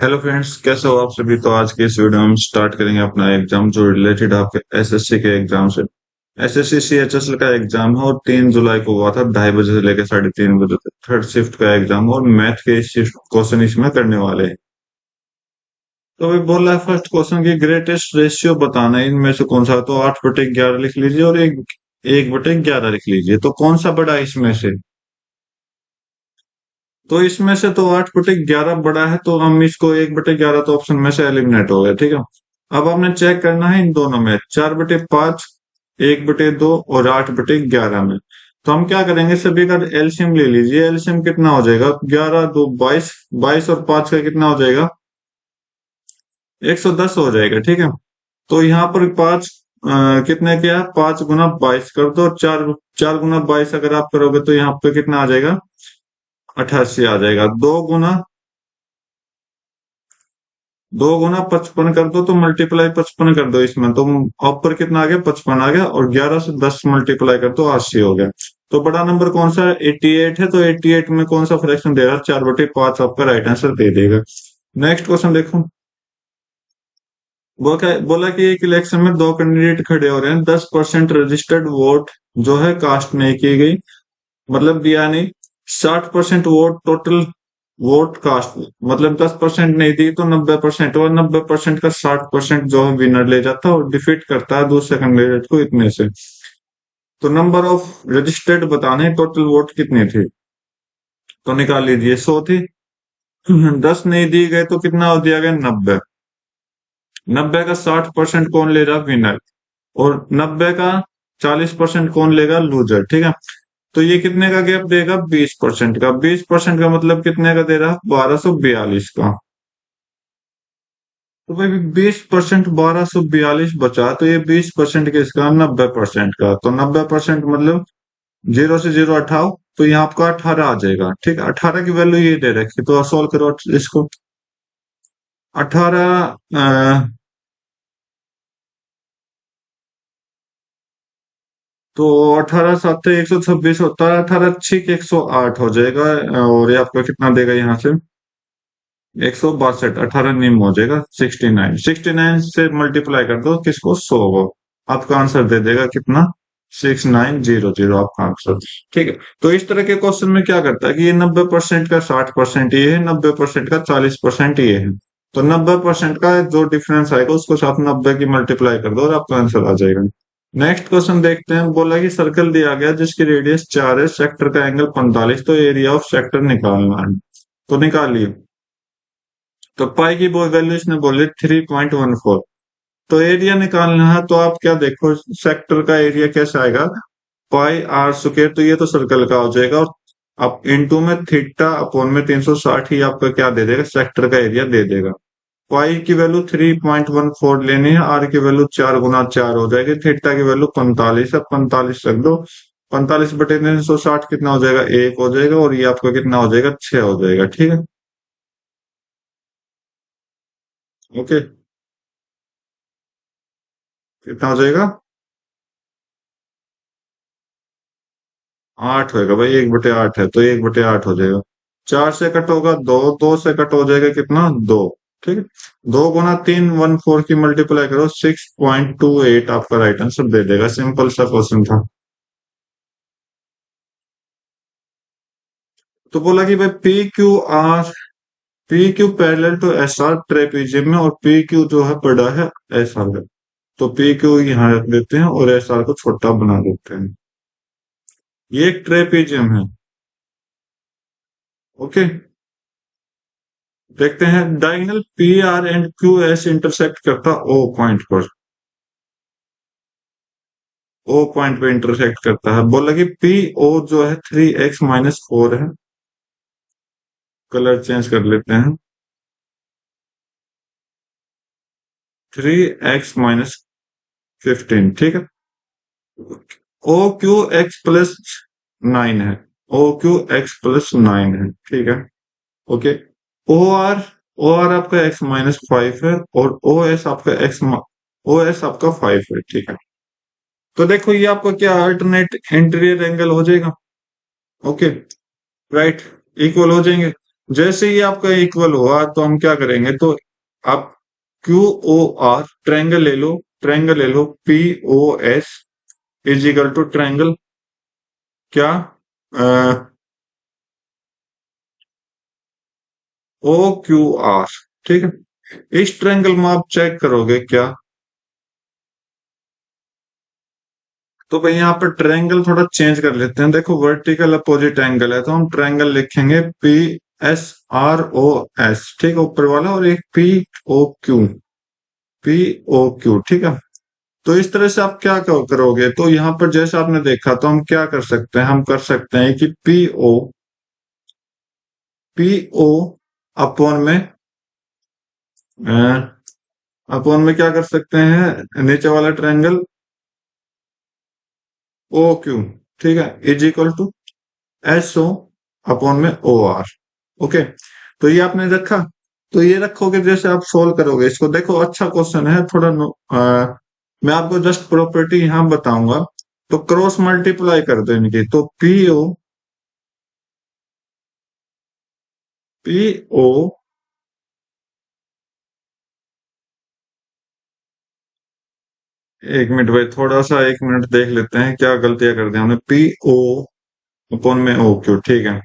Hello friends, कैसे हो आप सभी। तो आज के इस वीडियो में हम स्टार्ट करेंगे अपना एग्जाम जो रिलेटेड आपके एसएससी के एग्जाम से। एसएससी सीएचएसएल का एग्जाम है और 3 जुलाई को हुआ था 2:30 बजे से लेकर 3:30 बजे तक। थर्ड शिफ्ट का एग्जाम और मैथ के शिफ्ट क्वेश्चन इसमें करने वाले हैं। तो अभी बोल रहा है फर्स्ट क्वेश्चन की ग्रेटेस्ट रेशियो बताना है इनमें से कौन सा। तो 8/11 लिख लीजिए और 1/11 लिख लीजिए। तो कौन सा बड़ा है इसमें से। तो इसमें से तो 8/11 बड़ा है, तो हम इसको 1/11 तो ऑप्शन में से एलिमिनेट हो गया। ठीक है। अब हमने चेक करना है इन दोनों में 4/5, 1/2 और 8/11 में। तो हम क्या करेंगे, सभी का एलसीएम ले लीजिए। एलसीएम कितना हो जाएगा, 11 2 22, 22 और 5 का कितना हो जाएगा, 110 हो जाएगा। ठीक है। तो यहाँ पर 5 कितने क्या, 5 गुना 22 कर दो। चार 4 गुना 22 अगर आप करोगे तो यहाँ पे कितना आ जाएगा, 88 आ जाएगा। 2 गुना 55 कर दो, तो मल्टीप्लाई 55 कर दो इसमें। तो ऊपर कितना आ गया, 55 आ गया। और 11 से 10 मल्टीप्लाई कर दो, 80 हो गया। तो बड़ा नंबर कौन सा है, 88 है। तो 88 में कौन सा फ्रैक्शन दे रहा है, 4/5 आपका राइट आंसर दे देगा। नेक्स्ट क्वेश्चन देखो। वो क्या बोला कि एक इलेक्शन में दो कैंडिडेट खड़े हो रहे हैं, 10% रजिस्टर्ड वोट जो है कास्ट नहीं की गई, मतलब दिया नहीं। 60% वोट टोटल वोट कास्ट, मतलब 10% नहीं दी तो 90%, और 90% का 60% जो है विनर ले जाता है और डिफीट करता है दूसरे कैंडिडेट को इतने से। तो नंबर ऑफ रजिस्टर्ड बताने, टोटल वोट कितने थे। तो निकाल लीजिए, 100 थी। 10 नहीं दी गए तो कितना हो दिया गया, 90। 90 का 60% कौन ले रहा, विनर। और 90 का 40% कौन लेगा, लूजर। ठीक है। तो ये कितने का गैप देगा, 20% का। 20% का मतलब कितने का दे रहा, 1242 का। तो भाई 20% 1242 बचा, तो ये 20% के इसका 90% का। तो 90% मतलब 0 से 0 हटाओ, तो यहाँ आपका 18 आ जाएगा। ठीक है। 18 की वैल्यू ये दे रखी, तो सॉल्व करो इसको। 18 तो 18 7 126 होता है, 18 6 108 हो जाएगा। और ये आपका कितना देगा यहाँ से, 162। 18 निम हो जाएगा 69। 69 से मल्टीप्लाई कर दो किसको, 100 को। आपका आंसर दे देगा कितना, 6900 आपका आंसर। ठीक है। तो इस तरह के क्वेश्चन में क्या करता है कि ये 90% का 60% ये है, 90% का 40% ये है। तो 90% का जो डिफरेंस आएगा उसको साथ 90 की मल्टीप्लाई कर दो और आपका आंसर आ जाएगा। नेक्स्ट क्वेश्चन देखते हैं। बोला कि सर्कल दिया गया जिसकी रेडियस 4 है, सेक्टर का एंगल 45, तो एरिया ऑफ सेक्टर निकालना है। तो निकालिए। तो पाई की वैल्यू इसने बोली 3.14। तो एरिया निकालना है, तो आप क्या देखो, सेक्टर का एरिया कैसे आएगा, पाई आर स्क्वायर। तो ये तो सर्कल का हो जाएगा, और अब इनटू में थीटा अपॉन में 360 ही आपका क्या दे देगा, सेक्टर का एरिया दे देगा। पाई की वैल्यू 3.14 लेनी है, आर की वैल्यू 4 गुना 4 हो जाएगी, थीटा की वैल्यू 45 है, 45 रख दो। 45/360 कितना हो जाएगा, 1 हो जाएगा। और ये आपका कितना हो जाएगा, 6 हो जाएगा। ठीक है। ओके। कितना हो जाएगा, 8 होएगा भाई। 1/8 है तो 1/8 हो जाएगा। 4 से कट होगा 2, 2 से कट हो जाएगा कितना, 2। ठीक है। 2 गुना 3 14 की मल्टीप्लाई करो, 6.28 आपका राइट आंसर दे देगा। सिंपल सा क्वेश्चन था। तो बोला कि भाई P Q parallel to S R trapezium में, और पी क्यू जो है बड़ा है एस आर का। तो पी क्यू यहाँ रख देते हैं और एस आर को छोटा बना देते हैं। ये एक ट्रेपीजियम है। ओके। देखते हैं, diagonal P R and Q S intersect करता ओ पॉइंट पर। ओ पॉइंट पे इंटरसेक्ट करता है। बोला कि पी ओ जो है 3x - 4 है। कलर चेंज कर लेते हैं, 3x - 15। ठीक है। ओ क्यू एक्स प्लस 9 है। ओ क्यू एक्स प्लस 9 है। ठीक है। Okay. O R, O R आपका x - 5 है, और ओ एस आपका ओ एस आपका 5 है। ठीक है। तो देखो ये आपका क्या अल्टरनेट इंटीरियर एंगल हो जाएगा। ओके। राइट। इक्वल हो जाएंगे। जैसे ही आपका इक्वल हुआ तो हम क्या करेंगे, तो आप क्यू ओ आर ट्रायंगल ले लो, ट्रायंगल ले लो P O S is equal to triangle क्या ओ क्यू आर। ठीक है, इस ट्रायंगल में आप चेक करोगे क्या, तो भाई यहाँ पर ट्रायंगल थोड़ा चेंज कर लेते हैं। देखो वर्टिकल अपोजिट एंगल है तो हम ट्रायंगल लिखेंगे P S R O S, ठीक है, ऊपर वाला, और एक P O Q, P O Q, ठीक है। तो इस तरह से आप क्या करोगे, तो यहाँ पर जैसे आपने देखा तो हम क्या कर सकते हैं, हम कर सकते हैं कि पी ओ अपॉन में अपॉन में क्या कर सकते हैं, नीचे वाला ट्रायंगल ओ क्यू, ठीक है, is equal to S O upon में ओ आर। ओके, तो ये आपने रखा, तो ये रखोगे जैसे आप सोल्व करोगे इसको, देखो अच्छा क्वेश्चन है थोड़ा मैं आपको जस्ट प्रॉपर्टी यहाँ बताऊंगा। तो क्रॉस मल्टीप्लाई कर दो इनकी, तो पी ओ एक मिनट भाई, थोड़ा सा एक मिनट देख लेते हैं क्या गलतियां कर दी हमने। पी ओ अपॉन में ओ क्यू, ठीक है।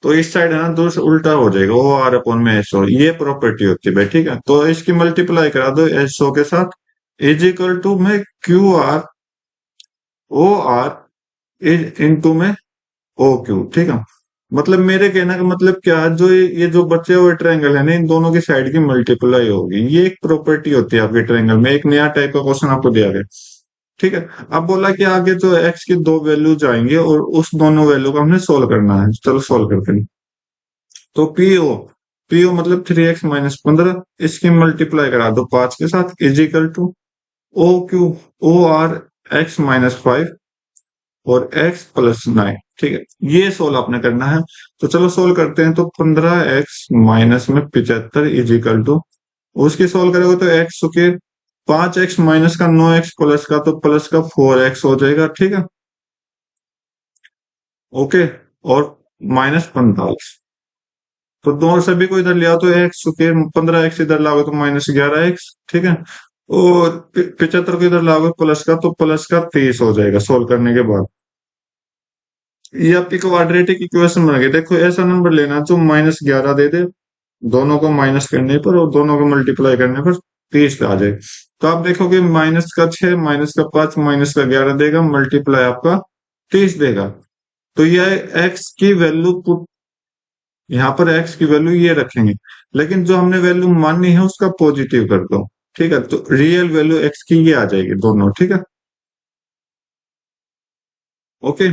तो इस साइड है ना, दूसरा उल्टा हो जाएगा, ओ आर अपॉन में एस ओ, ये प्रॉपर्टी होती है भाई, ठीक है। तो इसकी मल्टीप्लाई करा दो एस ओ के साथ, इज इक्वल टू में Q R O R is into में ओ क्यू, ठीक है। मतलब मेरे कहने का मतलब क्या है, जो ये जो बचे हुए ट्रायंगल है ना, इन दोनों की साइड की मल्टीप्लाई होगी, ये एक प्रॉपर्टी होती है आपके ट्रायंगल में। एक नया टाइप का क्वेश्चन आपको दिया गया, ठीक है। अब बोला कि आगे जो एक्स की दो वैल्यूज आएंगे और उस दोनों वैल्यू को हमने सोल्व करना है, चलो सोल्व करते हैं। तो पीओ मतलब 3x-15, इसकी मल्टीप्लाई करा दो 5 के साथ, equal to O Q O R x-5 और x+9, ठीक है। ये सोल्व आपने करना है, तो चलो सोल्व करते हैं। तो 15x माइनस में 75 इजिकल टू, उसकी सोल्व करोगे तो x के 5x माइनस का 9x प्लस का, तो प्लस का 4x हो जाएगा, ठीक है। ओके, और -45, तो दोनों सभी को इधर ले आओ, तो एक्स के 15x इधर लाओगे तो -11x, ठीक है। और 75 को इधर लाओगे प्लस का, तो प्लस का 30 हो जाएगा सोल्व करने के बाद। ये आपकी क्वाड्रेटिक इक्वेशन बन गई। देखो ऐसा नंबर लेना जो -11 दे दे, दोनों को माइनस करने पर और दोनों को मल्टीप्लाई करने पर 30 पे आ जाए। तो आप देखोगे -6, -5, -11 देगा, मल्टीप्लाई आपका 30 देगा। तो यह एक्स की वैल्यू पुट, यहाँ पर एक्स की वैल्यू ये रखेंगे, लेकिन जो हमने वैल्यू माननी है उसका पॉजिटिव कर दो, ठीक है। तो रियल वैल्यू एक्स की ये आ जाएगी दोनों, ठीक है। ओके,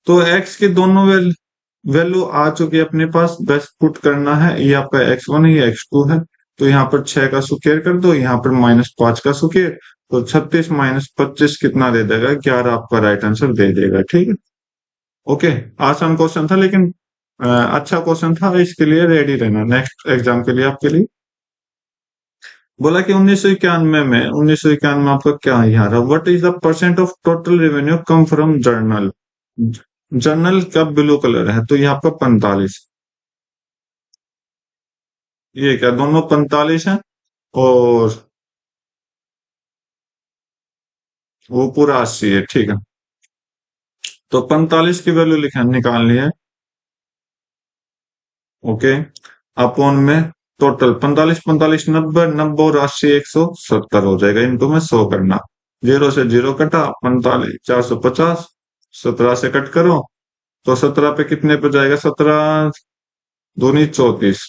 तो एक्स की दोनों वैल्यू आ चुकी है अपने पास, बस पुट करना है। ये आपका x1 है, ये x2 है। तो यहाँ पर 6 का स्क्वायर कर दो, यहाँ पर -5 का स्क्वायर, तो 36 -25 कितना दे देगा, 11 आपका राइट आंसर दे देगा, ठीक है। ओके, आसान क्वेश्चन था लेकिन अच्छा क्वेश्चन था, इसके लिए रेडी रहना नेक्स्ट एग्जाम के लिए आपके लिए। बोला कि 1991 में आपका क्या यहाँ रहा, what is the percent of total revenue come from journal. Journal का ब्लू कलर है, तो ये आपका 45, ये क्या दोनों 45 है, और वो पूरा 80 है, ठीक है। तो 45 की वैल्यू लिखा निकालनी है, ओके। अपॉन में टोटल 45 45 90 90 और 80 170 हो जाएगा, इनको में 100 करना। 0 से 0 कटा, 45 450, 17 से कट करो, तो 17 पे कितने पे जाएगा, 17 दूनी 34,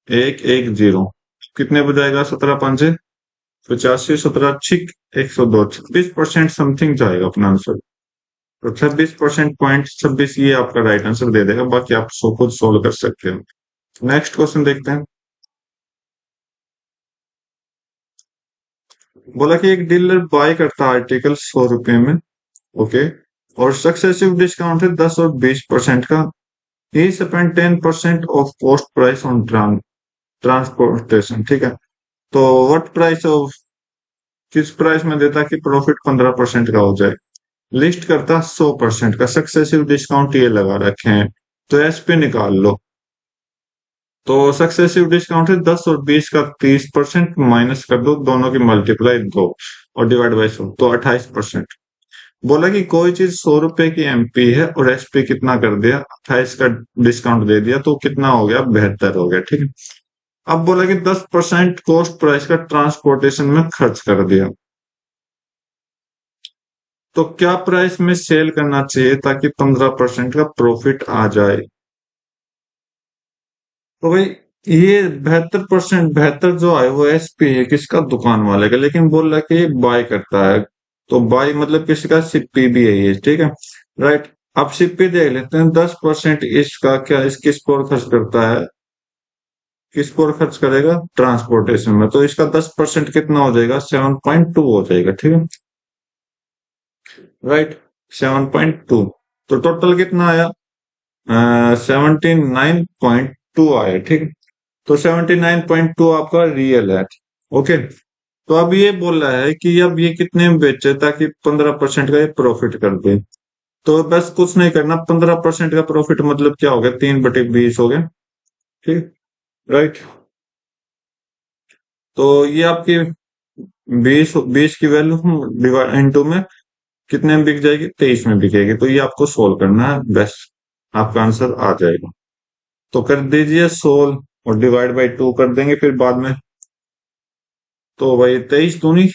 110, कितने पे जाएगा, 17 5 85, 17 छिक 102, 26% समथिंग जाएगा अपना आंसर। तो 26% पॉइंट 26, ये आपका राइट आंसर दे देगा, बाकी आप सो खुद सोल्व कर सकते हो। नेक्स्ट क्वेश्चन देखते हैं। बोला कि एक डीलर बाय करता है आर्टिकल 100 रुपए में, ओके, और सक्सेसिव डिस्काउंट है 10 और 20% का। He spend 10% of cost price on transportation, ठीक है। तो व्हाट प्राइस ऑफ, किस प्राइस में देता कि प्रॉफिट 15% का हो जाए। लिस्ट करता 100% का, सक्सेसिव डिस्काउंट ये लगा रखे हैं, तो एस पे निकाल लो। तो सक्सेसिव डिस्काउंट है 10 और 20 का 30% माइनस कर दो, दोनों की मल्टीप्लाई 2 और डिवाइड बाई 100, तो 28%। बोला कि कोई चीज 100 रुपए की एमपी है और एसपी कितना कर दिया, 28 का डिस्काउंट दे दिया, तो कितना हो गया, 72 हो गया, ठीक है। अब बोला कि 10% कॉस्ट प्राइस का ट्रांसपोर्टेशन में खर्च कर दिया, तो क्या प्राइस में सेल करना चाहिए ताकि 15% का प्रॉफिट आ जाए। तो भाई ये 72%, 72 जो है वो एसपी है किसका, दुकान वाले का, लेकिन बोल रहा है कि बाय करता है, तो बाय मतलब किसका, सिप्पी भी है ये, ठीक है, राइट। अब सिप्पी देख लेते हैं, 10% इसका क्या, इस किस पर खर्च करता है, किस पर खर्च करेगा, ट्रांसपोर्टेशन में, तो इसका 10% कितना हो जाएगा, 7.2 हो जाएगा, ठीक है, राइट, 7.2। तो टोटल कितना आया, 79.2 आया, ठीक है। तो 79.2 आपका रियल है, ओके। तो अब ये बोल रहा है कि अब ये कितने में बेचे ताकि 15% का ये प्रॉफिट कर दे। तो बस कुछ नहीं करना, 15% का प्रॉफिट मतलब क्या हो गया, 3/20 हो गया, ठीक, राइट। तो ये आपकी 20 की वैल्यू डिवाइड इनटू में कितने में बिक जाएगी, 23 में बिकेगी, तो ये आपको सोल्व करना है, बस आपका आंसर आ जाएगा। तो कर दीजिए सोल्व और डिवाइड बाई 2 कर देंगे फिर बाद में। तो भाई 23 दूनी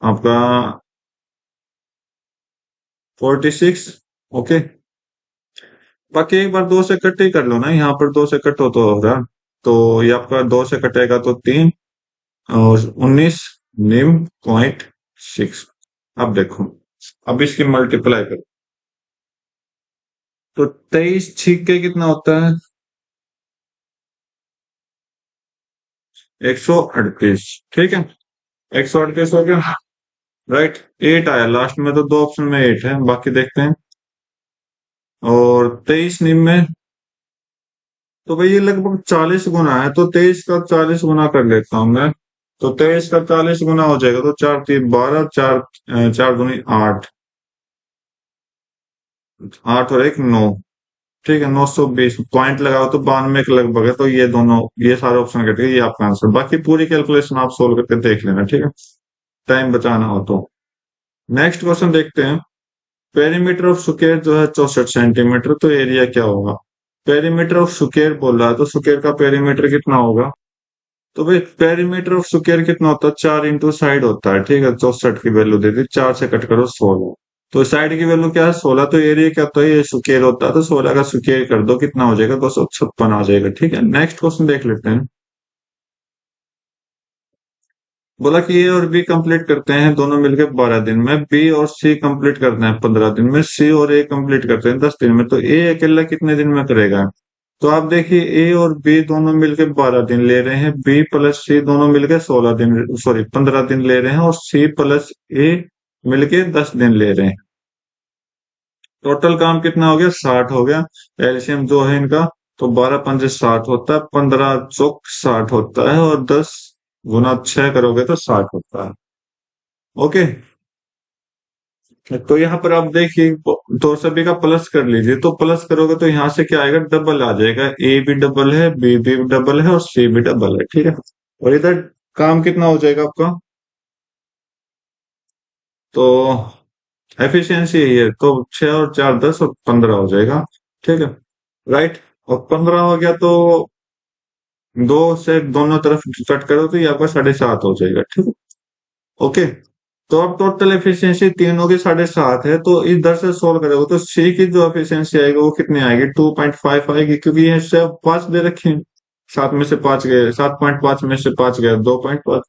आपका 46, ओके। बाकी एक बार 2 से कट ही कर लो ना, यहाँ पर 2 से कट हो तो होगा, तो ये आपका 2 से कटेगा तो 3 और 19 निम पॉइंट 6। अब देखो, अब इसकी मल्टीप्लाई करो, तो 23 छीक के कितना होता है, 138, ठीक है, 138 हो गया, राइट। 8 आया लास्ट में, तो दो ऑप्शन में 8 है, बाकी देखते हैं। और 23 निम में, तो भाई ये लगभग 40 गुना है, तो 23 का 40 गुना कर लेता हूँ मैं। तो 23 का 40 गुना हो जाएगा, तो 4×3 = 12, 4 4×2 = 8, 8 और 1 9, ठीक है, 920 पॉइंट लगाओ तो 92 के लगभग है, तो ये दोनों, ये सारे ऑप्शन कटेंगे, ये आपका आंसर। बाकी पूरी कैलकुलेशन आप सोल्व करके देख लेना, ठीक है, टाइम बचाना हो तो। नेक्स्ट क्वेश्चन देखते हैं। पेरीमीटर ऑफ स्क्वायर जो है 64 सेंटीमीटर, तो एरिया क्या होगा। पेरीमीटर ऑफ स्क्वायर बोल रहा है, तो स्क्वायर का पेरीमीटर कितना होगा। तो भाई पेरीमीटर ऑफ स्क्वायर कितना होता है, 4 इंटू साइड होता है, ठीक है, 64 की वैल्यू दे दी, 4 से कट करो 16, तो साइड की वैल्यू क्या है, 16, तो एरिया क्या होता है, ये स्क्वायर होता है, तो 16 का स्क्वायर कर दो, कितना हो जाएगा, 256 आ जाएगा, ठीक है। नेक्स्ट क्वेश्चन देख लेते हैं। बोला कि ए और बी कंप्लीट करते हैं दोनों मिलकर 12 दिन में, बी और सी कंप्लीट करते हैं 15 दिन में, सी और ए कंप्लीट करते हैं 10 दिन में, तो ए अकेला कितने दिन में करेगा। तो आप देखिए, ए और बी दोनों मिलकर 12 दिन ले रहे हैं, बी प्लस सी दोनों मिलकर 16 दिन, सॉरी 15 दिन ले रहे हैं, और सी प्लस ए मिलके 10 दिन ले रहे हैं। टोटल काम कितना हो गया, 60 हो गया। एलसीएम जो है इनका, तो 12×5 = 60 होता है, 15×4 = 60 होता है, और 10×6 करोगे तो 60 होता है, ओके। तो यहाँ पर आप देखिए, तो सभी का प्लस कर लीजिए, तो प्लस करोगे तो यहाँ से क्या आएगा, डबल आ जाएगा, ए भी डबल है, बी भी डबल है, और सी भी डबल है, ठीक है। और इधर काम कितना हो जाएगा आपका, तो एफिशिएंसी यही है, तो 6 और 4 10 और 15 हो जाएगा, ठीक है, राइट। और 15 हो गया तो 2 से दोनों तरफ कट करो तो ये आपका 7.5 हो जाएगा, ठीक है, ओके। तो अब टोटल एफिशिएंसी तीनों की 7.5 है, तो इधर से सोल्व करोगे तो सी की जो एफिशिएंसी आएगी वो कितनी आएगी, 2.5 आएगी, क्योंकि ये से 5 दे रखे हैं, 7 में से 5 गए, 7.5 में से 5 गए, 2.5।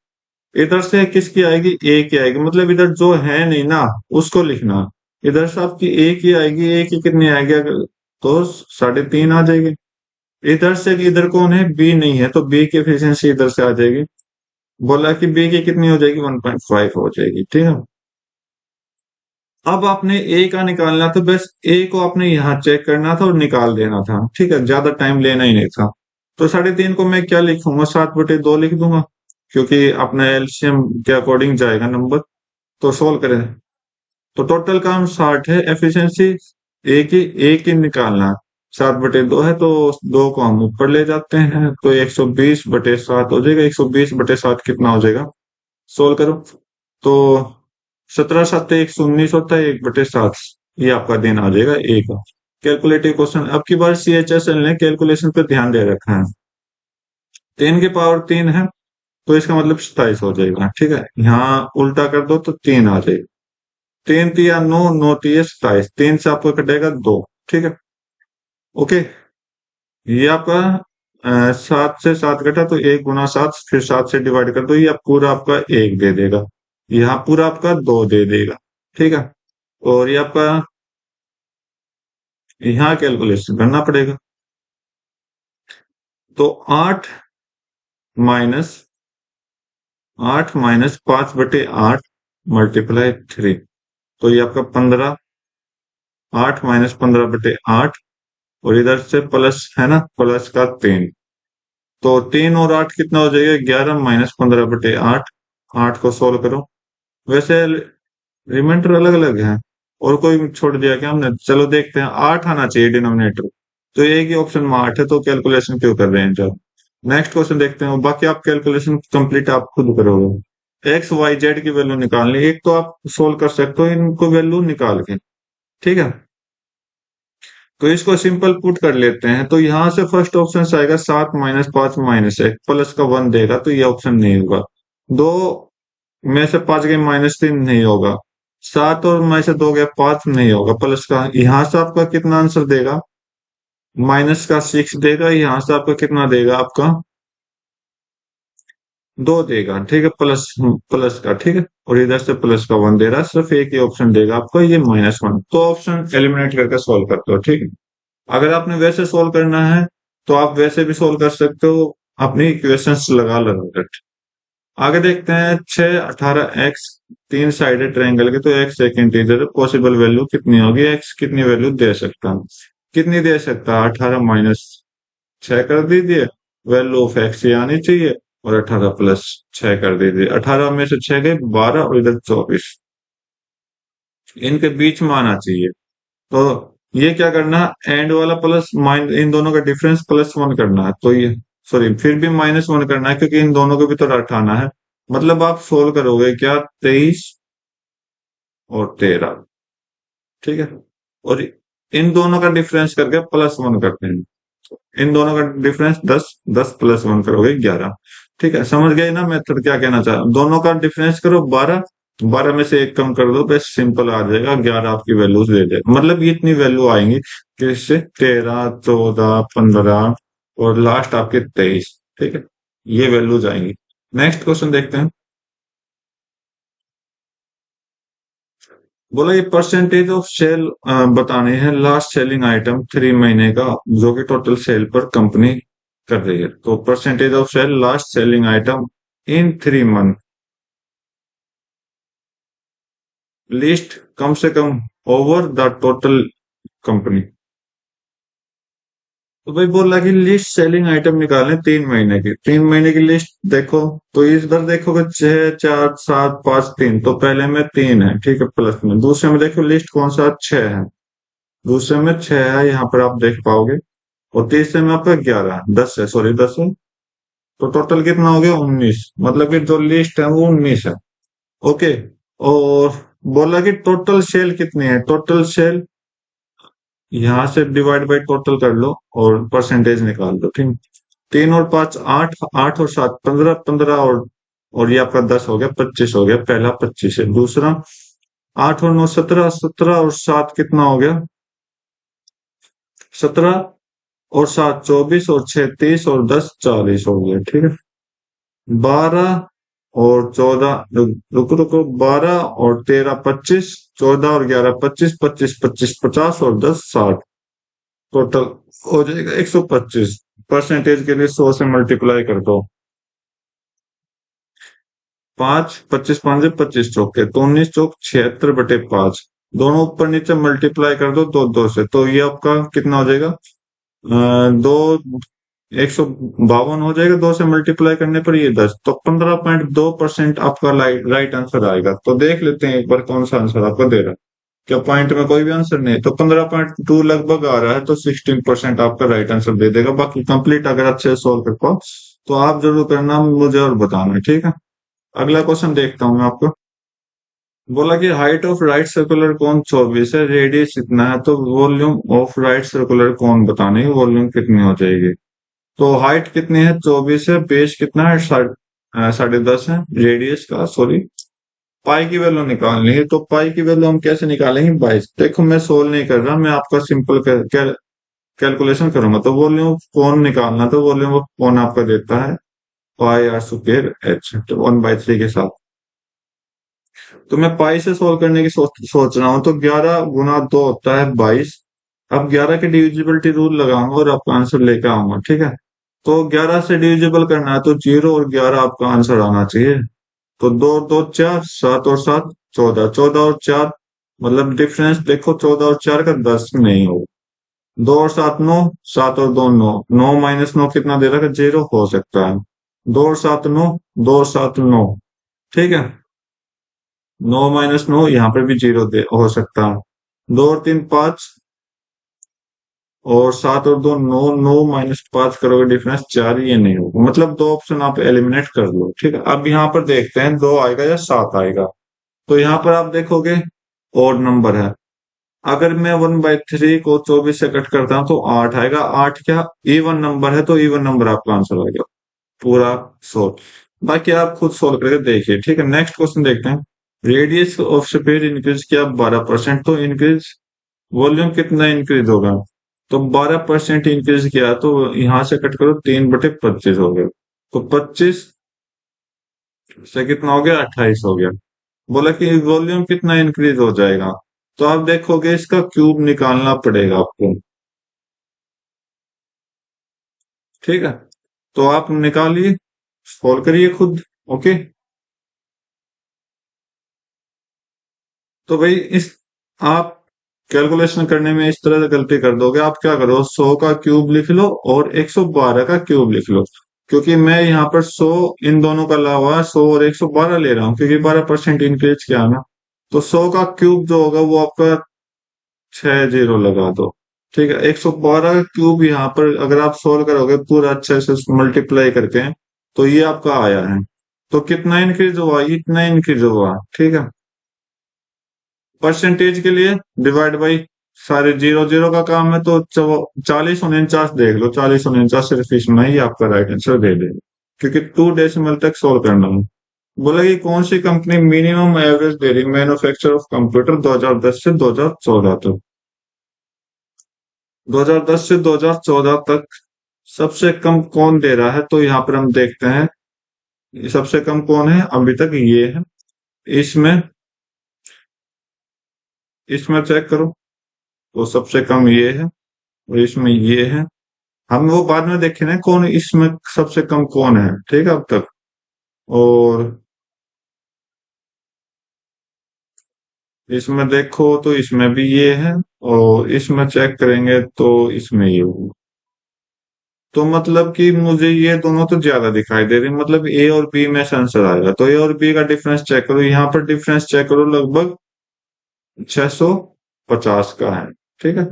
इधर से किसकी आएगी, ए की आएगी, मतलब इधर जो है नहीं ना उसको लिखना, इधर से आपकी ए की आएगी, ए की कितनी आएगी, तो 3.5 आ जाएगी। इधर से इधर कौन है, बी नहीं है, तो बी की एफिशिएंसी इधर से आ जाएगी। बोला कि बी की कितनी हो जाएगी, 1.5 हो जाएगी, ठीक है। अब आपने ए का निकालना था, बस ए को आपने यहाँ चेक करना था और निकाल देना था, ठीक है, ज्यादा टाइम लेना ही नहीं था। तो 3.5 को मैं क्या लिखूंगा, 7/2 लिख दूंगा, क्योंकि अपना एलसीएम के अकॉर्डिंग जाएगा नंबर। तो सोल्व करें, तो टोटल काम 60 है, एफिशिएंसी एक ही निकालना है। 7/2 है तो 2 को हम ऊपर ले जाते हैं तो 120/7 हो जाएगा। 120/7 कितना हो जाएगा, सोल्व करो तो 17×7 = 119 होता है, 1/7 ये आपका दिन आ जाएगा एक। कैलकुलेटिव क्वेश्चन, अब की बार CHSL ने कैलकुलेशन पे ध्यान दे रखा है। 10 की पावर 3 है तो इसका मतलब 27 हो जाएगा। ठीक है, यहाँ उल्टा कर दो तो 3 आ जाएगा। 3 × 3 = 9, 9×3 = 27, 3 से आपको कटेगा 2। ठीक है, ओके। ये आपका 7 से 7 कटा तो 1 × 7, फिर 7 से डिवाइड कर दो, ये पूरा आपका 1 दे देगा, यहाँ पूरा आपका 2 दे देगा। ठीक है, और ये आपका यहाँ कैलकुलेशन करना पड़ेगा। तो 8 - 5/8 × 3, तो ये आपका 15। 8 - 15/8, और इधर से प्लस है ना, प्लस का 3, तो 3 और 8 कितना हो जाएगा, 11 - 15/8। 8 को सोल्व करो। वैसे रिमाइंडर अलग अलग है, और कोई छोड़ दिया क्या हमने, चलो देखते हैं। 8 आना चाहिए डिनोमिनेटर, तो एक ही ऑप्शन में 8 है, तो कैलकुलेशन क्यों कर रहे हैं जब। नेक्स्ट क्वेश्चन देखते हैं, बाकी आप कैलकुलेशन कंप्लीट आप खुद करोगे। एक्स वाई जेड की वैल्यू निकालनी, एक तो आप सोल्व कर सकते हो इनको वैल्यू निकाल के। ठीक है, तो इसको सिंपल पुट कर लेते हैं। तो यहाँ से फर्स्ट ऑप्शन आएगा 7 - 5 - 1, प्लस का 1 देगा, तो ये ऑप्शन नहीं होगा। 2 में से 5 गए -3 नहीं होगा। 7 और में से 2 गए 5 नहीं होगा, प्लस का यहाँ से आपका कितना आंसर देगा, -6 देगा। यहाँ से आपका कितना देगा, आपका 2 देगा। ठीक है, प्लस प्लस का। ठीक है, और इधर से प्लस का 1 दे रहा है, सिर्फ एक ही ऑप्शन देगा आपका, ये -1। तो ऑप्शन एलिमिनेट करके सोल्व करते हो। ठीक है, अगर आपने वैसे सोल्व करना है तो आप वैसे भी सोल्व कर सकते हो, अपनी इक्वेशंस लगा लगा कर। आगे देखते हैं, 6, 18 x, 3 साइडेड ट्रायंगल के, तो x एक इंटीजर, पॉसिबल वैल्यू कितनी होगी, x कितनी वैल्यू दे सकता है, कितनी दे सकता है, 18 - 6 कर दीजिए, वैल्यू ऑफ x ये आनी चाहिए, और 18 + 6 कर दीजिए। 18 में से 6 गए 12, और इधर 24, इनके बीच में आना चाहिए। तो ये क्या करना है, एंड वाला प्लस माइन, इन दोनों का डिफरेंस +1 करना है, तो ये सॉरी फिर भी -1 करना है, क्योंकि इन दोनों को भी तो हटाना है। मतलब आप सोल्व करोगे क्या, 23 और 13। ठीक है, और इन दोनों का डिफरेंस करके +1 करते हैं, इन दोनों का डिफरेंस 10, 10 + 1 करोगे 11। ठीक है, समझ गए ना मेथड क्या कहना चाह, दोनों का डिफरेंस करो 12, 12 में से एक कम कर दो, बस सिंपल आ जाएगा, 11 आपकी वैल्यूज दे दे, मतलब ये इतनी वैल्यू आएंगी कि इससे 13, 14, 15, और लास्ट आपके 23। ठीक है, ये वैल्यूज आएंगी। नेक्स्ट क्वेश्चन देखते हैं, बोला ये परसेंटेज ऑफ सेल बताने हैं लास्ट सेलिंग आइटम 3 महीने का, जो कि टोटल सेल पर कंपनी कर रही है। तो percentage of sale last selling item in 3 month, list कम से कम ओवर द टोटल कंपनी। तो भाई बोला कि लिस्ट सेलिंग आइटम निकालें 3 महीने की, 3 महीने की लिस्ट देखो, तो इधर देखोगे 6, 4, 7, 5, 3, तो पहले में 3 है। ठीक है, प्लस में दूसरे में देखो लिस्ट कौन सा, 6 है, दूसरे में 6 है, यहाँ पर आप देख पाओगे, और तीसरे में आपका 11, 10 है, सॉरी 10 है, तो टोटल कितना हो गया, 19, मतलब कि जो लिस्ट है वो 19 है। ओके, और बोला कि टोटल सेल कितनी है, टोटल सेल यहाँ से डिवाइड बाई टोटल कर लो और परसेंटेज निकाल दो। ठीक, 3 और 5 8, 8 और 7 15, 15 और ये आपका 10 हो गया, 25 हो गया, पहला 25 है। दूसरा 8 और 9 17, 17 और 7 कितना हो गया, 17 और 7 24, और 6 30, और 10 40 हो गया। ठीक है, 12 और 14, रुको रुको, 12 और 13 25, 14 और 11 25, 25 25 50, और 10 60, टोटल हो जाएगा 125। परसेंटेज के लिए 100 से मल्टीप्लाई कर दो, 5 25 5 25 चौके, तो 19 चौक 76/5, दोनों ऊपर नीचे मल्टीप्लाई कर दो 2 2 से, तो ये आपका कितना हो जाएगा, 2 152 हो जाएगा, 2 से मल्टीप्लाई करने पर ये 10, तो 15.2% आपका राइट आंसर आएगा। तो देख लेते हैं एक बार कौन सा आंसर आपको दे रहा है। क्या पॉइंट में कोई भी आंसर नहीं है, तो 15.2 लगभग आ रहा है, तो 16% आपका राइट आंसर दे देगा। बाकी कंप्लीट अगर अच्छे से सोल्व कर पाओ तो आप जरूर करना, मुझे और बताना, ठीक है। अगला क्वेश्चन देखता हूँ मैं आपको। बोला कि height of right circular cone 24 है, रेडियस इतना है, तो volume of right circular cone बताने की वॉल्यूम कितनी हो जाएगी। तो हाइट कितनी है, 24 है, बेस कितना है, 10.5 है, रेडियस का सॉरी पाई की वैल्यू निकालनी है। तो पाई की वैल्यू हम कैसे निकालेंगे, 22। देखो मैं सोल्व नहीं कर रहा, मैं आपका सिंपल कैलकुलेशन करूंगा। तो वॉल्यूम ऑफ कोन निकालना, तो वॉल्यूम ऑफ कोन आपका देता है पाई आर स्क्वायर एच, तो 1/3 के साथ। तो मैं पाई से सोल्व करने की सोच रहा हूँ। तो 11 गुना 2 होता है 22। अब 11 के डिविजिबिलिटी रूल लगाऊंगा और आपका आंसर लेकर आऊंगा, ठीक है। तो 11 से डिविजिबल करना है, तो 0 और 11 आपका आंसर आना चाहिए। तो 2 और 2 4, 7 और 7 14, 14 और 4 मतलब डिफरेंस देखो, 14 और 4 का 10 नहीं हो। 2 और 7 9, 7 और 2 9, 9 माइनस 9 कितना दे रहा है, 0 हो सकता है। 2 और 7 9, 2 और 7 9, ठीक है। 9 माइनस 9 यहाँ पर भी 0 दे हो सकता है। 2 और 3 5, और 7 और 2 9, 9 माइनस 5 करोगे डिफरेंस 4, ये नहीं होगा। मतलब दो ऑप्शन आप एलिमिनेट कर लो, ठीक है। अब यहाँ पर देखते हैं 2 आएगा या 7 आएगा। तो यहाँ पर आप देखोगे ओड नंबर है। अगर मैं 1/3 को 24 से कट करता हूँ तो 8 आएगा। 8 क्या इवन नंबर है, तो इवन नंबर आपका आंसर आएगा पूरा सोल्व। बाकी आप खुद सोल्व करके देखिए, ठीक है। नेक्स्ट क्वेश्चन देखते हैं। रेडियस ऑफ स्फीयर इंक्रीज किया 12%, तो इंक्रीज वॉल्यूम कितना इंक्रीज होगा। तो 12% इंक्रीज किया, तो यहां से कट करो, 3/25 हो गया। तो 25 से कितना हो गया, 28 हो गया। बोला कि वॉल्यूम कितना इंक्रीज हो जाएगा। तो आप देखोगे इसका क्यूब निकालना पड़ेगा आपको, ठीक है। तो आप निकालिए, सॉल्व करिए खुद, ओके। तो भाई इस आप कैलकुलेशन करने में इस तरह से गलती कर दोगे। आप क्या करो, 100 का क्यूब लिख लो और 112 का क्यूब लिख लो। क्योंकि मैं यहाँ पर 100 इन दोनों का अलावा 100 और 112 ले रहा हूँ, क्योंकि 12% इंक्रीज किया ना। तो 100 का क्यूब जो होगा वो आपका 60 लगा दो, ठीक है। 112 का क्यूब यहाँ पर अगर आप सोल्व करोगे पूरा अच्छे से मल्टीप्लाई करके, तो ये आपका आया है। तो कितना इंक्रीज हुआ, इतना इंक्रीज हुआ, ठीक है। परसेंटेज के लिए डिवाइड बाई सारे 0 0 का काम है, तो 40 49 देख लो, 40 49 सिर्फ इसमें ही आपका राइट आंसर दे देगा, क्योंकि 2 डेसिमल तक सोल्व करना है। बोला कि कौन सी कंपनी मिनिमम एवरेज दे रही मैन्युफैक्चर ऑफ कंप्यूटर 2010 से 2014 तक। 2010 से 2014 तक सबसे कम कौन दे रहा है, तो यहाँ पर हम देखते हैं सबसे कम कौन है अभी तक, ये है। इसमें इसमें चेक करो, तो सबसे कम ये है और इसमें ये है। हम वो बाद में देखेंगे कौन इसमें सबसे कम कौन है, ठीक है अब तक। और इसमें देखो तो इसमें भी ये है, और इसमें चेक करेंगे तो इसमें ये होगा। तो मतलब कि मुझे ये दोनों तो ज्यादा दिखाई दे रही, मतलब ए और बी में से आंसर आएगा। तो ए और बी का डिफरेंस चेक करो, यहाँ पर डिफरेंस चेक करो, लगभग 650 का है, ठीक है।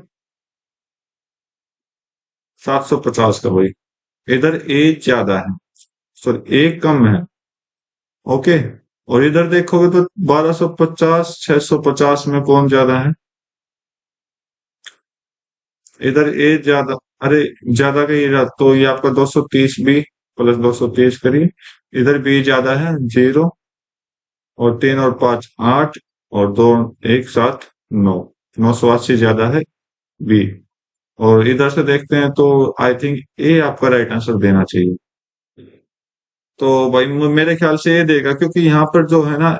750 का भाई। इधर ए ज्यादा है, सॉरी ए कम है, ओके। और इधर देखोगे तो 1250 650 में कौन ज्यादा है। इधर ए ज्यादा, अरे ज्यादा का ये तो ये आपका 230 बी प्लस 230 करिए। इधर बी ज्यादा है 0, और 3 और 5 8, और 2 एक साथ 9, 980 ज्यादा है बी। और इधर से देखते हैं तो आई थिंक ए आपका राइट आंसर देना चाहिए। तो भाई मेरे ख्याल से ये देगा, क्योंकि यहाँ पर जो है ना,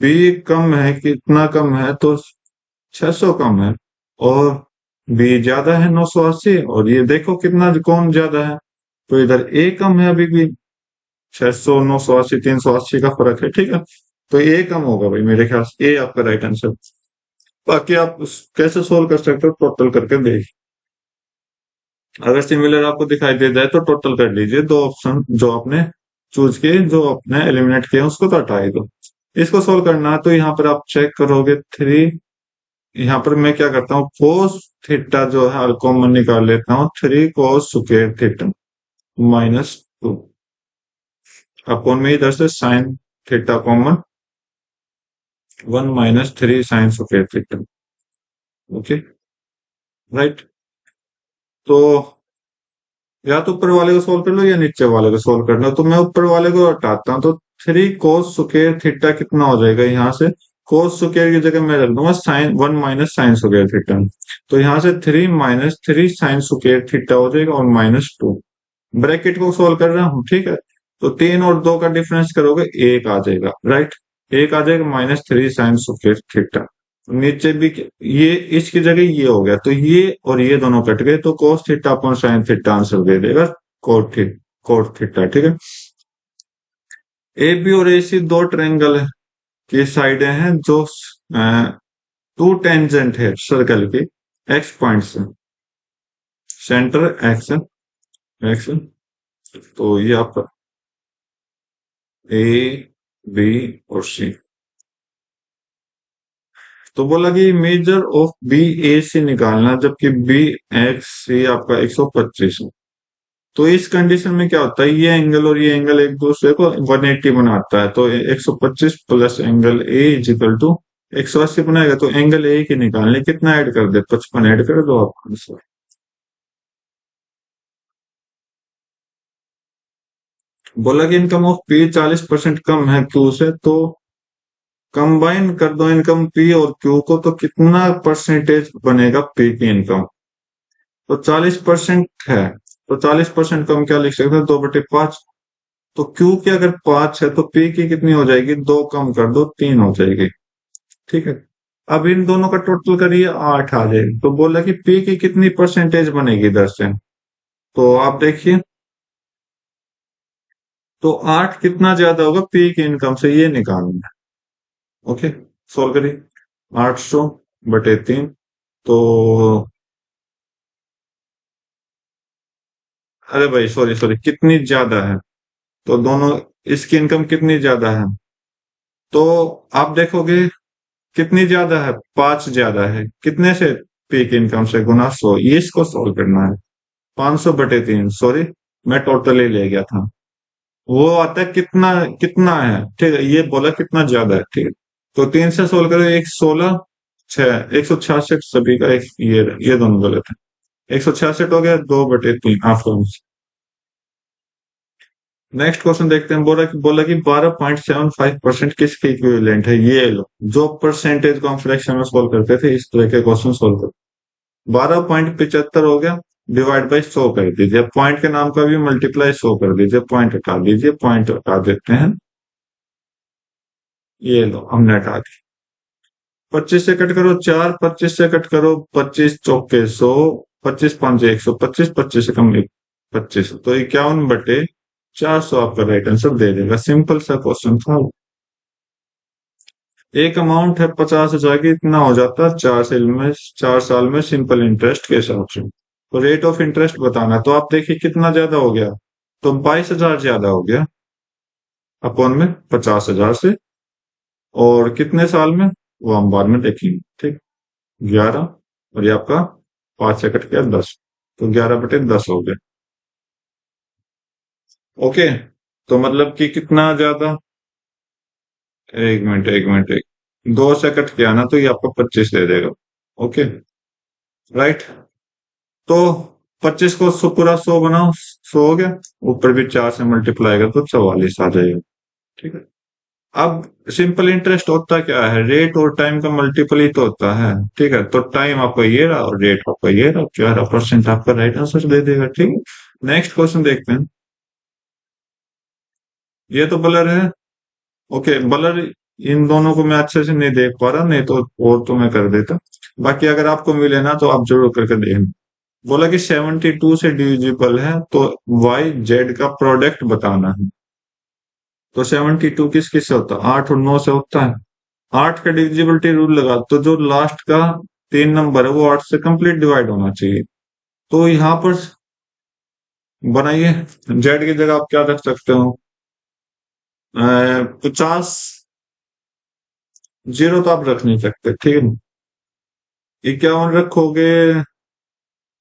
बी कम है, कितना कम है, तो 600 कम है, और बी ज्यादा है 980, और ये देखो कितना कौन ज्यादा है। तो इधर ए कम है अभी भी, 600 980 380 का फर्क है, ठीक है। तो ए कम होगा भाई मेरे ख्याल से, ए आपका राइट आंसर। बाकी आप कैसे सोल्व कर सकते हो, टोटल करके देख। अगर सिमिलर आपको दिखाई दे जाए तो टोटल कर लीजिए, दो ऑप्शन जो आपने चूज किए, जो आपने एलिमिनेट किए उसको तो हटा ही दो। इसको सोल्व करना है तो यहाँ पर आप चेक करोगे थ्री, यहाँ पर मैं क्या करता हूँ कोस थीटा जो है कॉमन निकाल लेता हूँ, three cos square theta -2 upon में इधर से sine theta common, 1 - 3 sine square theta. Okay, right. तो या तो ऊपर वाले को सोल्व कर लो या नीचे वाले को सोल्व कर लो, तो मैं ऊपर वाले को हटाता हूँ, तो थ्री कोस स्क्वायर थीटा कितना हो जाएगा यहाँ से, कोस स्क्वायर की जगह मैं रख दूंगा साइन 1 - साइन स्क्वायर थीटा। तो यहाँ से 3 - 3 साइन स्क्वायर थीटा हो जाएगा और -2, ब्रैकेट को सोल्व कर रहा हूँ, ठीक है। तो 3 और 2 का डिफरेंस करोगे, एक आ जाएगा, राइट। एक आ जाएगा -3 साइन स्क्वायर थीटा। नीचे भी ये इसकी जगह ये हो गया, तो ये और ये दोनों कट गए, तो cos theta upon sine theta answer दे देगा कोट थीटा, ठीक है। ए बी और ए सी दो ट्रायंगल की साइडें हैं जो टू टेंजेंट है सर्कल की एक्स पॉइंट से, सेंटर एक्स एक्स। तो ये आपका ए बी और सी। तो बोला कि मेजर ऑफ बी ए सी निकालना, जबकि बी एक्स सी आपका 125 है। तो इस कंडीशन में क्या होता है, ये एंगल और ये एंगल एक दूसरे को 180 बनाता है, तो 125 plus angle A equal to 180 बनाएगा, तो एंगल ए की निकालने कितना ऐड कर दे, 55 ऐड कर दो आपका आंसर। बोला कि इनकम ऑफ पी 40% कम है क्यू से, तो कंबाइन कर दो इनकम पी और क्यू को, तो कितना परसेंटेज बनेगा पी की इनकम। तो 40% है, तो 40% को हम क्या लिख सकते हैं, 2/5। तो क्यू की अगर 5 है तो पी की कितनी हो जाएगी, 2 कम कर दो 3 हो जाएगी, ठीक है। अब इन दोनों का टोटल करिए, 8 आ जाएगी। तो बोला कि पी की कितनी परसेंटेज बनेगी इधर से, तो आप देखिए, तो 8 कितना ज्यादा होगा पी की इनकम से, ये निकालना है। ओके, सोल्व करिए, 800/3, तो अरे भाई सॉरी सॉरी, कितनी ज्यादा है, तो दोनों इसकी इनकम कितनी ज्यादा है, तो आप देखोगे कितनी ज्यादा है, 5 ज्यादा है, कितने से, पीक इनकम से गुना 100, ये इसको सॉल्व करना है। 500/3, सॉरी मैं टोटल ही ले गया था, वो आता है कितना, कितना है, ठीक है, ये बोला कितना ज्यादा है, ठीक है। तो 3 से सोल्व करो, 116 6 166 सभी का, एक ये दोनों गलत है, 166 हो गया, 2/3 आफ्टर। नेक्स्ट क्वेश्चन देखते हैं, बोला कि 12.75% किसके इक्विवेलेंट है, ये लो, जो परसेंटेज को हम फ्रैक्शन में सोल्व करते थे इस तरह के क्वेश्चन सोल्व कर। 12.75 हो गया, डिवाइड बाई 100 कर दीजिए, पॉइंट के नाम का भी मल्टीप्लाई 100 कर दीजिए, पॉइंट हटा दीजिए, पॉइंट हटा देते हैं, ये लो हमने हटा दी। 25 से कट करो 4, 25 से कट करो 25 चौके 100, 25 5 125, 25 से कम 25, तो 51/400 आपका राइट आंसर दे देगा। सिंपल सा क्वेश्चन था। एक अमाउंट है 50,000 की, इतना हो जाता है 4 साल में सिंपल इंटरेस्ट के हिसाब से। तो रेट ऑफ इंटरेस्ट बताना, तो आप देखिए कितना ज्यादा हो गया, तो 22,000 ज्यादा हो गया अपॉन में 50,000 से, और कितने साल में वो हम बाद में देखेंगे, ठीक। 11, और ये आपका 5 से कट गया 10, तो 11/10 हो गया। ओके, तो मतलब कि कितना ज्यादा, एक मिनट 2 से कट गया ना, तो ये आपको 25 दे देगा। Okay, right. तो 25 को पूरा 100 बनाओ, 100 हो गया, ऊपर भी 4 से मल्टीप्लाई कर तो 44 आ जाएगा, ठीक है। अब सिंपल इंटरेस्ट होता क्या है, रेट और टाइम का मल्टीपल ही तो होता है, ठीक है। तो टाइम आपका ये रहा और रेट आपका ये रहा, 11% आपका राइट आंसर दे देगा, ठीक है। नेक्स्ट क्वेश्चन देखते हैं, ये तो ब्लर है। ओके, ब्लर इन दोनों को मैं अच्छे से नहीं देख पा रहा, नहीं तो और तो मैं कर देता, बाकी अगर आपको मिले ना तो आप जरूर करके देखना। बोला कि 72 से डिविजिबल है, तो वाई जेड का प्रोडक्ट बताना है। तो 72 किस किस से होता है, 8 और 9 से होता है। 8 का डिविजिबिलिटी रूल लगा, तो जो लास्ट का 3 नंबर है वो 8 से कंप्लीट डिवाइड होना चाहिए। तो यहाँ पर बनाइए। जेड की जगह आप क्या रख सकते हो? 50। जीरो तो आप रख नहीं सकते, ठीक है। 51 रखोगे,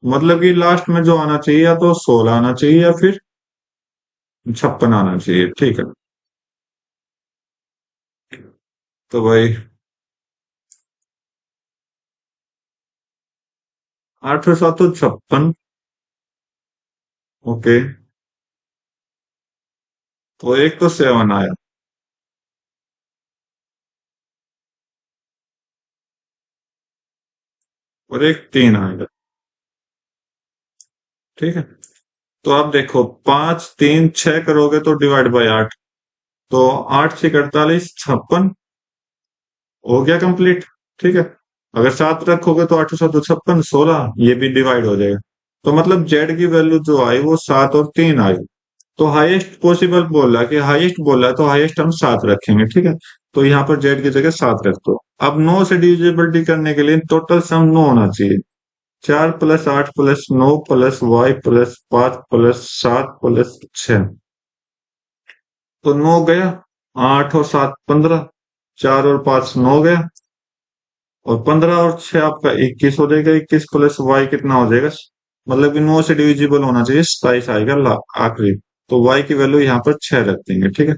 मतलब कि लास्ट में जो आना चाहिए या तो 16 आना चाहिए या फिर 56 आना चाहिए, ठीक है। तो भाई 8 7 56। ओके, तो एक तो 7 आया और एक 3 आएगा, ठीक है। तो आप देखो 5 3 6 करोगे तो डिवाइड बाय 8, तो 8 6 48 56 हो गया कंप्लीट, ठीक है। अगर 7 रखोगे तो 8 7 56 ये भी डिवाइड हो जाएगा। तो मतलब जेड की वैल्यू जो आई वो 7 और 3 आई। तो हाईएस्ट पॉसिबल बोल रहा है कि हाईएस्ट बोल रहा है, तो हाईएस्ट हम 7 रखेंगे, ठीक है। तो यहाँ पर जेड की जगह 7 रख दो। अब 9 से डिविजिबिलिटी करने के लिए टोटल सम 9 होना चाहिए। 4 + 8 + 9 + 5 + 7 + 6। तो 9 गया, 8 और 7 15, 4 और 5 9 गया, और 15 और 6 आपका 21 हो जाएगा। 21 + y कितना हो जाएगा? मतलब कि 9 से डिविजिबल होना चाहिए, 27 आएगा आखिरी। तो y की वैल्यू यहाँ पर 6 रख देंगे, ठीक है।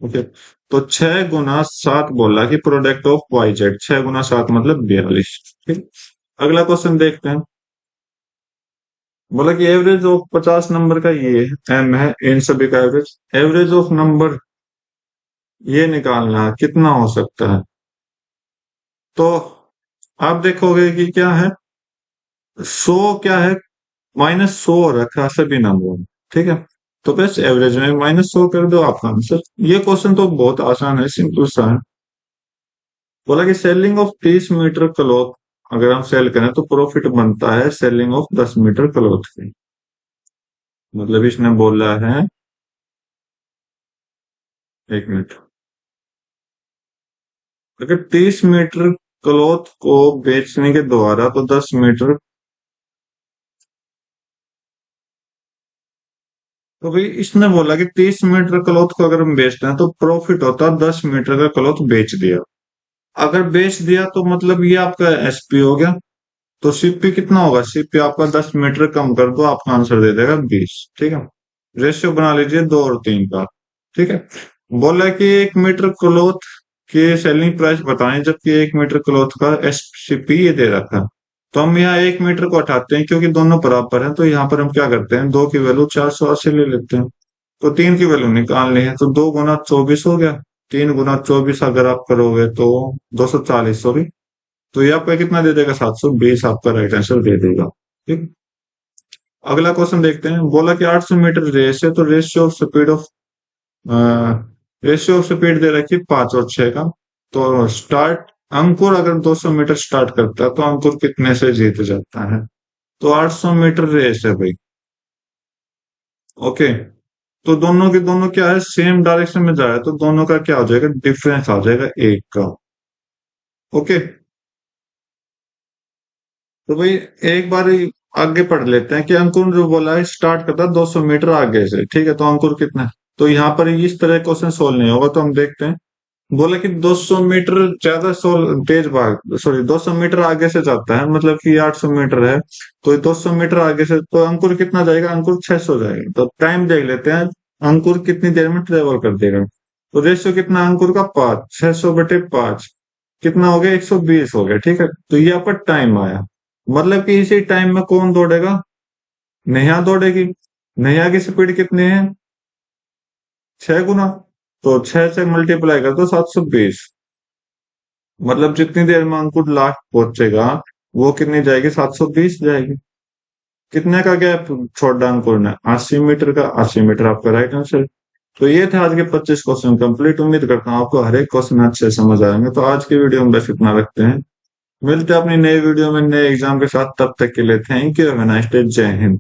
ओके, तो 6 × 7 बोला कि प्रोडक्ट ऑफ वाई जेड, 6 × 7 मतलब 42, ठीक। अगला क्वेश्चन देखते हैं। बोला कि एवरेज ऑफ 50 नंबर का ये एम है, इन सभी का एवरेज। एवरेज ऑफ नंबर ये निकालना है, कितना हो सकता है? तो आप देखोगे कि क्या है, 100 क्या है, -100 रखा सभी नंबरों में, ठीक है। तो बस एवरेज में -100 कर दो, आपका आंसर। ये क्वेश्चन तो बहुत आसान है, सिंपल सा है। बोला कि सेलिंग ऑफ 30 मीटर क्लॉथ अगर हम सेल करें तो प्रॉफिट बनता है सेलिंग ऑफ 10 मीटर क्लॉथ की। मतलब इसने बोला है, एक मिनट, अगर 30 मीटर क्लॉथ को बेचने के द्वारा तो 10 मीटर, तो भाई इसने बोला कि 30 मीटर क्लॉथ को अगर हम बेचते हैं तो प्रॉफिट होता है 10 मीटर का क्लॉथ बेच दिया। अगर बेच दिया तो मतलब ये आपका एसपी हो गया। तो सीपी कितना होगा? सीपी आपका 10 मीटर कम कर दो, आपका आंसर दे देगा 20, ठीक है। रेशियो बना लीजिए 2 और 3 का, ठीक है। बोला कि 1 मीटर क्लॉथ के सेलिंग प्राइस बताएं, जबकि 1 मीटर क्लॉथ का एससीपी ये दे रखा है। तो हम यहाँ 1 मीटर को हटाते हैं क्योंकि दोनों बराबर हैं, तो यहाँ पर हम क्या करते हैं, 2 की वैल्यू 480 ले लेते हैं। तो 3 की वैल्यू निकालनी है, तो 2 × 24 हो गया। 3 × 24 अगर आप करोगे तो 240, सॉरी। तो ये आपका कितना दे देगा? 720 आपका राइट आंसर दे देगा, ठीक। अगला क्वेश्चन देखते हैं। बोला कि 800 मीटर रेस है, तो रेशियो ऑफ स्पीड दे रखी 5 और 6 का। तो स्टार्ट अंकुर अगर 200 मीटर स्टार्ट करता है तो अंकुर कितने से जीत जाता है? तो 800 मीटर रेस है भाई, ओके। तो दोनों के दोनों क्या है, सेम डायरेक्शन में जा रहा है, तो दोनों का क्या हो जाएगा, डिफरेंस आ जाएगा 1 का, ओके। तो भाई एक बार आगे पढ़ लेते हैं कि अंकुर जो बोला है स्टार्ट करता है 200 मीटर आगे से, ठीक है। तो अंकुर कितना है? तो यहाँ पर इस तरह क्वेश्चन सोल्व नहीं होगा, तो हम देखते हैं। बोला कि 200 मीटर ज्यादा तेज भाग, सॉरी 200 मीटर आगे से जाता है, मतलब कि 800 मीटर है, तो 200 मीटर आगे से तो अंकुर कितना जाएगा? अंकुर 600 जाएगा। तो टाइम देख लेते हैं, अंकुर कितनी देर में ट्रेवल कर देगा। तो रेशियो कितना अंकुर का? 5, 600/5 कितना हो गया? 120 हो गया, ठीक है। तो ये आपका टाइम आया। मतलब कि इसी टाइम में कौन दौड़ेगा? नेहा दौड़ेगी। नेहा की स्पीड कितनी है? 6 गुना। तो 6 से मल्टीप्लाई कर दो 720। मतलब जितनी देर में अंकुर लास्ट पहुंचेगा वो कितनी जाएगी? 720 जाएगी। कितने का गैप छोड़ा अंकुर ने? 80 मीटर का। 80 मीटर आपका राइट आंसर। तो ये थे आज के 25 क्वेश्चन कंप्लीट। उम्मीद करता हूँ आपको हर एक क्वेश्चन अच्छे से समझ आएंगे। तो आज की वीडियो में बस इतना रखते हैं। मिलते हैं अपनी नई वीडियो में नए एग्जाम के साथ। तब तक के लिए thank you, have a nice day, जय हिंद।